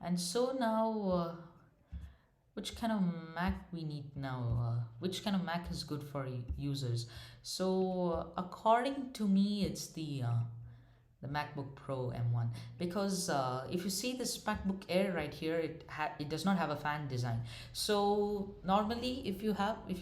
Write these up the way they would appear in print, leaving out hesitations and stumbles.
And so now, which kind of Mac we need now? Which kind of Mac is good for users? So, according to me, it's the MacBook Pro M1, because if you see this MacBook Air right here, it does not have a fan design. So normally, if you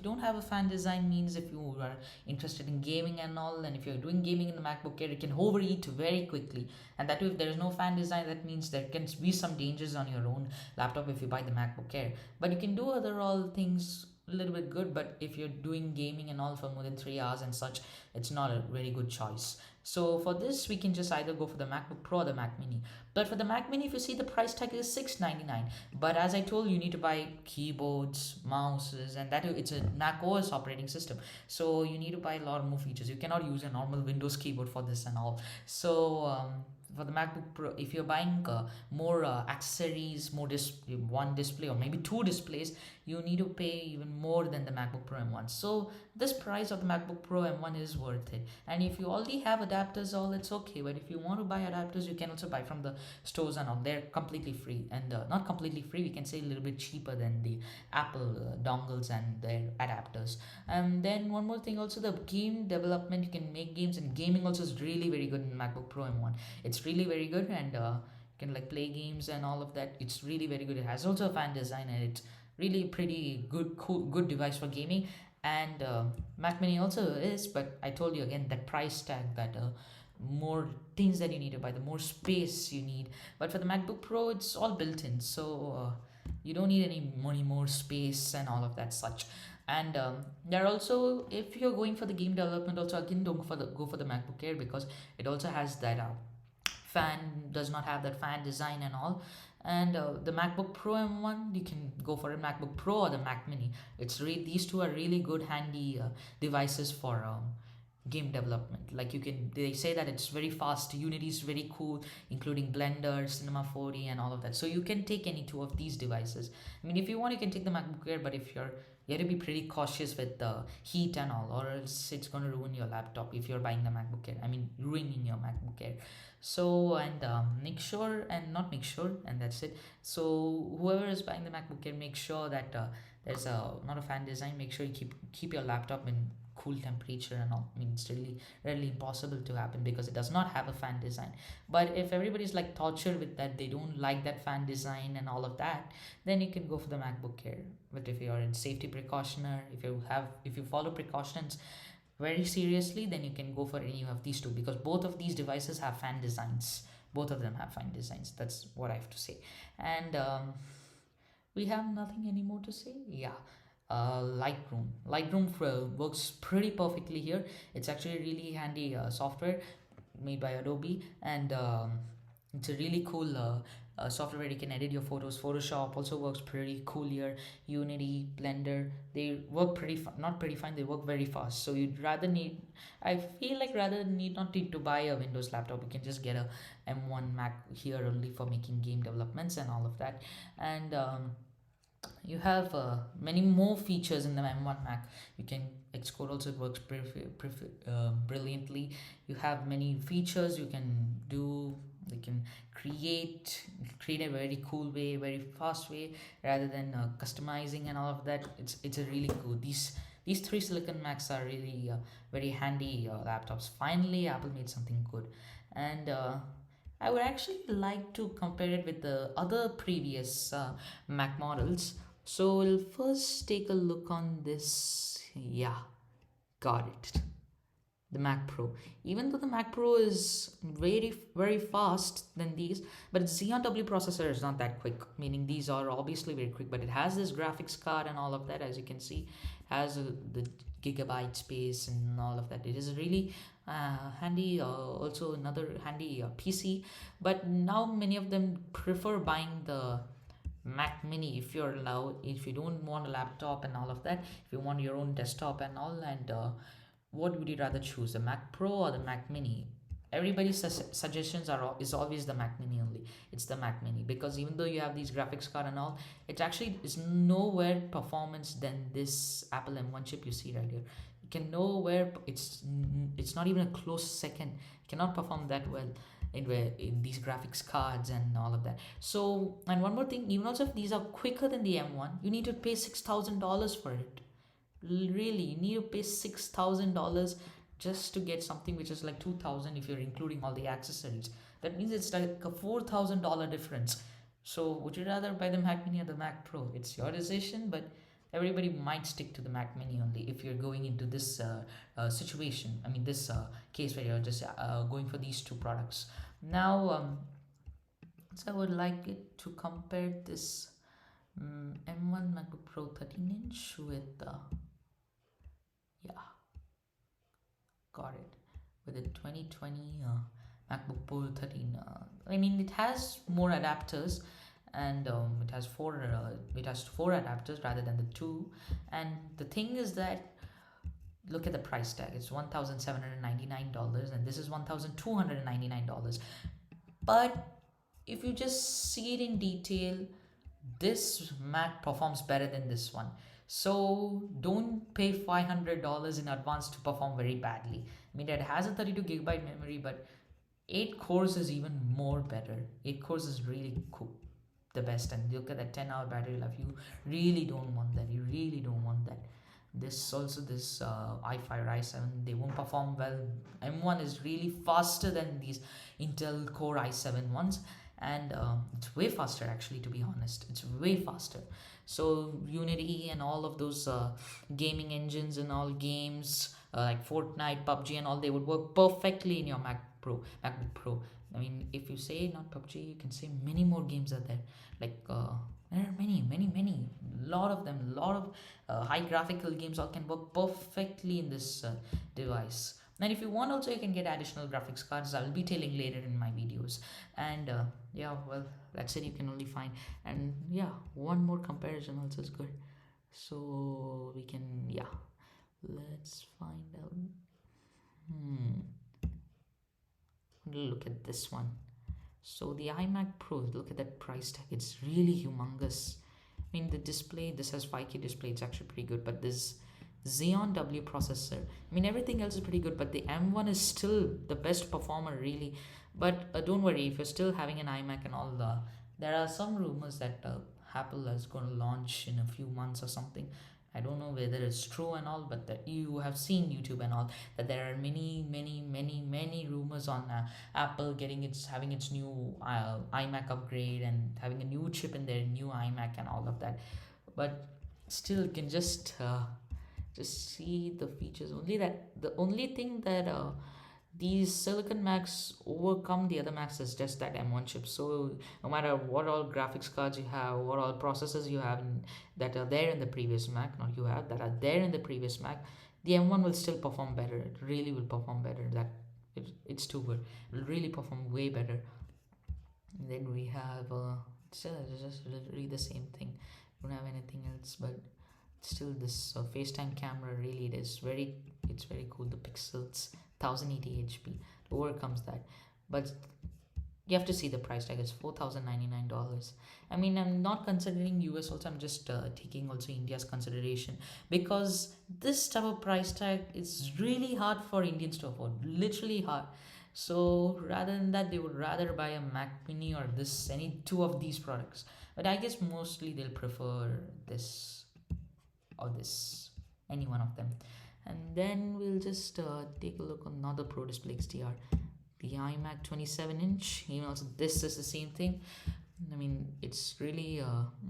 don't have a fan design, means if you are interested in gaming and all, and if you're doing gaming in the MacBook Air, it can overheat very quickly. And that too, if there is no fan design, that means there can be some dangers on your own laptop if you buy the MacBook Air. But you can do other all things a little bit good, but if you're doing gaming and all for more than 3 hours and such, it's not a very good choice. So for this, we can just either go for the MacBook Pro or the Mac Mini. But for the Mac Mini, if you see, the price tag is 699. But as I told you, you need to buy keyboards, mouses, and that it's a Mac OS operating system. So you need to buy a lot more features. You cannot use a normal Windows keyboard for this and all. So for the MacBook Pro, if you're buying more accessories, one display or maybe two displays, you need to pay even more than the MacBook Pro M1. So this price of the MacBook Pro M1 is worth it. And if you already have adapters, all, it's okay. But if you want to buy adapters, you can also buy from the stores and all. They're completely free, and not completely free, we can say a little bit cheaper than the Apple dongles and their adapters. And then one more thing, also the game development, you can make games, and gaming also is really very good in MacBook Pro M1. It's really very good, and you can like play games and all of that. It's really very good. It has also a fan design, and it's really pretty good, cool, good device for gaming. And Mac Mini also is, but I told you again, that price tag, that more things that you need to buy, the more space you need. But for the MacBook Pro, it's all built in, so you don't need any money, more space, and all of that such. And there also, if you're going for the game development, also again, don't go for the MacBook Air, because it also has that fan, does not have that fan design and all. And the MacBook Pro M1, you can go for a MacBook Pro or the Mac Mini. These two are really good, handy devices for game development. Like, they say that it's very fast. Unity is very cool, including Blender, Cinema 4D, and all of that. So you can take any two of these devices. I mean, if you want, you can take the MacBook Air, but you have to be pretty cautious with the heat and all, or else it's going to ruin your laptop if you're buying the MacBook Air. I mean, ruining your MacBook Air. So, and make sure, and not make sure, and that's it. So whoever is buying the MacBook Air, make sure that there's not a fan design. Make sure you keep your laptop in cool temperature and all. I mean, it's really impossible to happen because it does not have a fan design. But if everybody's like tortured with that, they don't like that fan design and all of that, then you can go for the MacBook Air. But if you are in safety precautioner, if you follow precautions very seriously, then you can go for any of these two, because both of these devices have fan designs. Both of them have fan designs. That's what I have to say. And we have nothing anymore to say. Yeah. Lightroom works pretty perfectly here. It's actually really handy software made by Adobe, and it's a really cool software where you can edit your photos. Photoshop also works pretty cool here. Unity, Blender, they work not pretty fine, they work very fast. So I feel like rather need not need to buy a Windows laptop. You can just get a M1 Mac here only for making game developments and all of that. And you have many more features in the M1 Mac. You can Xcode also works brilliantly. You have many features you can do. You can create a very cool way, very fast way, rather than customizing and all of that. It's a really good. These three Silicon Macs are really very handy laptops. Finally, Apple made something good, and I would actually like to compare it with the other previous Mac models. So we'll first take a look on this. Yeah, got it. The Mac Pro. Even though the Mac Pro is very fast than these, but its Xeon W processor is not that quick. Meaning these are obviously very quick, but it has this graphics card and all of that, as you can see, has the gigabyte space and all of that. It is really handy. Also another handy PC. But now many of them prefer buying the Mac Mini if you don't want a laptop and all of that, if you want your own desktop and all. And what would you rather choose, the Mac Pro or the Mac Mini? Everybody's suggestions is always the Mac Mini only. It's the Mac Mini, because even though you have these graphics card and all, it actually is nowhere performance than this Apple M1 chip you see right here. You can nowhere, it's not even a close second. It cannot perform that well. in these graphics cards and all of that. So, and one more thing, even also if these are quicker than the M1, you need to pay $6,000 for it. Really, you need to pay $6,000 just to get something which is like 2,000 if you're including all the accessories. That means it's like a $4,000 difference. So would you rather buy the Mac Mini or the Mac Pro? It's your decision, but everybody might stick to the Mac Mini only if you're going into this situation. I mean, this case where you're just going for these two products. Now, so I would like it to compare this M1 MacBook Pro 13-inch with yeah, got it, with the 2020 MacBook Pro 13. I mean, it has more adapters, and it has four adapters rather than the two. And the thing is that look at the price tag. It's $1,799, and this is $1,299. But if you just see it in detail, this Mac performs better than this one. So don't pay $500 in advance to perform very badly. I mean, it has a 32 gigabyte memory, but 8 cores is even more better. 8 cores is really cool, the best. And look at that 10-hour battery life. You really don't want that. You really don't want that. This also, this i5 or i7, they won't perform well. M1 is really faster than these Intel Core i7 ones, and it's way faster actually, to be honest. It's way faster. So Unity and all of those gaming engines and all games like Fortnite, PUBG and all, they would work perfectly in your MacBook Pro. I mean, if you say not PUBG, you can say many more games are there. Like there are many, lot of them, lot of high graphical games all can work perfectly in this device. And if you want also, you can get additional graphics cards. I'll be telling later in my videos. And yeah, well, that's it. You can only find, and yeah, one more comparison also is good. So we can, yeah, let's find out. Look at this one. So the iMac Pro, look at that price tag. It's really humongous. I mean, the display, this has 5K display. It's actually pretty good. But this Xeon W processor, I mean, everything else is pretty good. But the M1 is still the best performer, really. But don't worry, if you're still having an iMac and all, there are some rumors that Apple is going to launch in a few months or something. I don't know whether it's true and all, but that you have seen YouTube and all, that there are many rumors on Apple having its new iMac upgrade and having a new chip in their new iMac and all of that. But still, you can just see the features. The only thing that these Silicon Macs overcome the other Macs is just that M1 chip. So no matter what all graphics cards you have, what all processors you have that are there in the previous Mac, not you have, that are there in the previous Mac, the M1 will still perform better. It really will perform better. It's too good. It will really perform way better. And then we have still just literally the same thing. Don't have anything else, but still this FaceTime camera, really it's very cool. The pixels 1080p overcomes that, but you have to see the price tag. It's $4,099. I mean, I'm not considering US also, I'm just taking also India's consideration, because this type of price tag is really hard for Indians to afford, literally hard. So rather than that, they would rather buy a Mac Mini or any two of these products. But I guess mostly they'll prefer this or this, any one of them. And then we'll just take a look on another Pro Display XDR, the iMac 27-inch. Even also, this is the same thing. I mean, it's really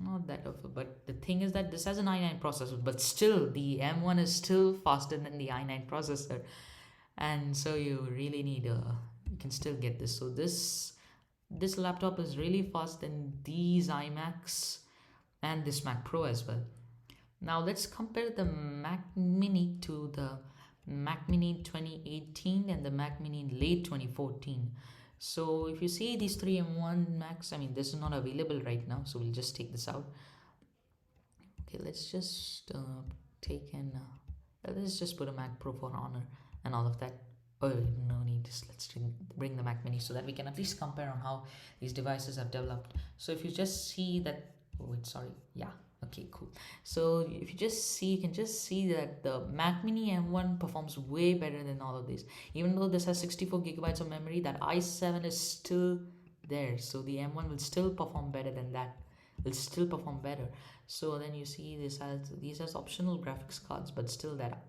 not that of a, but the thing is that this has an i9 processor, but still the M1 is still faster than the i9 processor, and so you really need you can still get this. So this laptop is really fast than these iMacs and this Mac Pro as well. Now let's compare the Mac Mini to the Mac Mini 2018 and the Mac Mini in late 2014. So if you see these three M1 Macs, I mean, this is not available right now, so we'll just take this out. Okay, let's just let's just put a Mac Pro for Honor and all of that. Oh, no need, let's bring the Mac Mini so that we can at least compare on how these devices have developed. So if you just see that, oh wait, sorry, yeah, Okay, cool. So if you just see, you can just see that the Mac Mini M1 performs way better than all of these. Even though this has 64 gigabytes of memory, that i7 is still there. So the M1 will still perform better than that. Will still perform better. So then you see this has these has optional graphics cards, but still that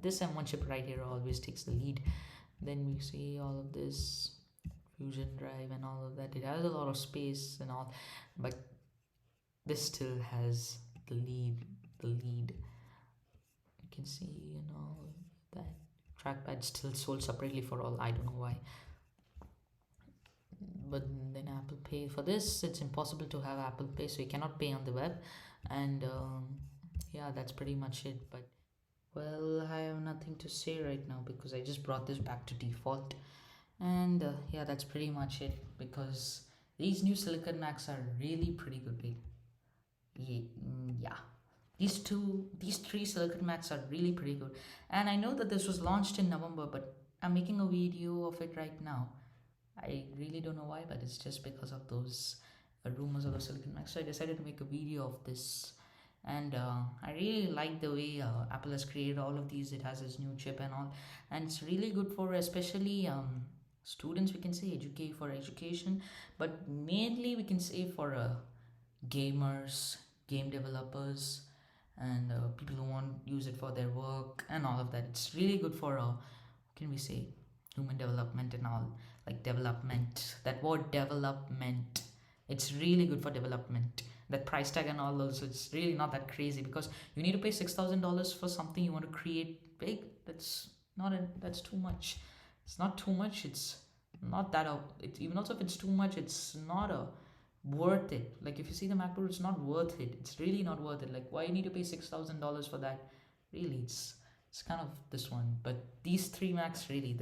this M1 chip right here always takes the lead. Then we see all of this Fusion Drive and all of that. It has a lot of space and all, but this still has the lead. The lead. You can see, that trackpad still sold separately for all. I don't know why. But then Apple Pay for this, it's impossible to have Apple Pay, so you cannot pay on the web. And yeah, that's pretty much it. But well, I have nothing to say right now because I just brought this back to default. And yeah, that's pretty much it because these new Silicon Macs are really pretty good. Yeah, these three Silicon Macs are really pretty good. And I know that this was launched in November, but I'm making a video of it right now. I really don't know why, but it's just because of those rumors of the Silicon Macs. So I decided to make a video of this. And I really like the way Apple has created all of these. It has its new chip and all, and it's really good for especially students. We can say educate for education, but mainly we can say for gamers, game developers, and people who want to use it for their work and all of that. It's really good for can we say human development and all, like development. That word development. It's really good for development. That price tag and all those, it's really not that crazy because you need to pay $6,000 for something you want to create big. That's too much. It's not too much. It's not that. Even also if it's too much, it's not a worth it. Like if you see the MacBook, it's not worth it. It's really not worth it. Like why you need to pay $6,000 for that? Really, it's kind of this one. But these three Macs really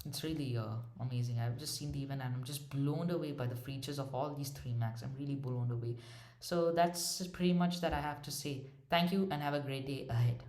it's really amazing. I've just seen the event and I'm just blown away by the features of all these three Macs. I'm really blown away. So that's pretty much that I have to say. Thank you and have a great day ahead.